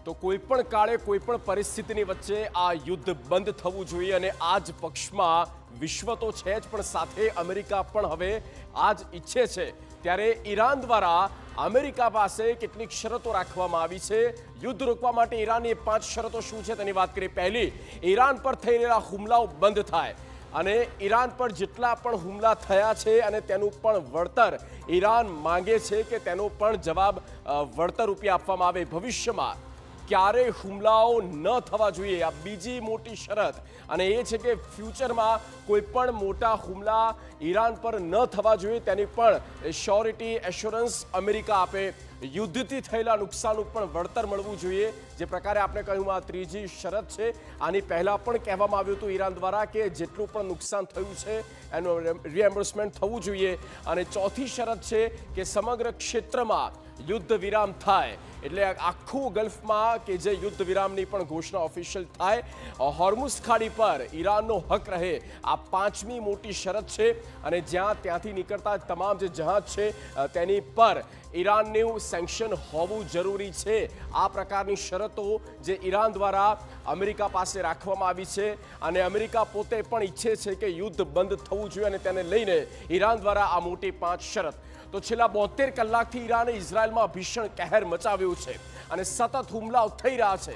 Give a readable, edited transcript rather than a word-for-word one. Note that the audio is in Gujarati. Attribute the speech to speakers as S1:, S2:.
S1: તો કોઈપણ કાળે કોઈપણ પરિસ્થિતિની વચ્ચે આ યુદ્ધ બંધ થવું જોઈએ અને આ જ પક્ષમાં વિશ્વ તો છે જ પણ સાથે અમેરિકા પણ હવે આ જ ઈચ્છે છે। ત્યારે ઈરાન દ્વારા અમેરિકા પાસે કેટલીક શરતો રાખવામાં આવી છે। યુદ્ધ રોકવા માટે ઈરાનની 5 શરતો શું છે તેની વાત કરીએ। પહેલી, ઈરાન પર થઈ રહેલા હુમલાઓ બંધ થાય અને ઈરાન પર જેટલા પણ હુમલા થયા છે અને તેનું પણ વળતર ઈરાન માંગે છે કે તેનો પણ જવાબ વળતર રૂપે આપવામાં આવે। ભવિષ્યમાં ક્યારેય હુમલાઓ ન થવા જોઈએ, આ બીજી મોટી શરત। અને એ છે કે ફ્યુચરમાં કોઈ પણ મોટા હુમલા ઈરાન પર ન થવા જોઈએ તેની પણ શ્યોરિટી એશ્યોરન્સ અમેરિકા આપે। યુદ્ધથી થયેલા નુકસાનનું પણ વળતર મળવું જોઈએ, જે પ્રકારે આપણે કહ્યું આ ત્રીજી શરત છે। આની પહેલાં પણ કહેવામાં આવ્યું હતું ઈરાન દ્વારા કે જેટલું પણ નુકસાન થયું છે એનું રિએમ્બર્સમેન્ટ થવું જોઈએ। અને ચોથી શરત છે કે સમગ્ર ક્ષેત્રમાં યુદ્ધ વિરામ થાય, એટલે આખું ગલ્ફમાં કે જે યુદ્ધ વિરામની પણ ઘોષણા ઓફિશિયલ થાય। હોર્મુઝ ખાડી પર ઈરાનનો હક રહે, આ 5મી મોટી શરત છે। અને ત્યાંથી નીકળતા તમામ જે જહાજ છે તેની પર ઈરાનનું સેન્ક્શન હોવું જરૂરી છે। આ પ્રકારની શરતો જે ઈરાન દ્વારા અમેરિકા પાસે રાખવામાં આવી છે અને અમેરિકા પોતે પણ ઈચ્છે છે કે યુદ્ધ બંધ થવું જોઈએ અને તેને લઈને ઈરાન દ્વારા આ મોટી 5 શરત। તો છેલ્લા 72 કલાકથી ઈરાને ઇઝરાયલમાં ભીષણ કહેર મચાવ્યું છે અને સતત હુમલાઓ થઈ રહ્યા છે।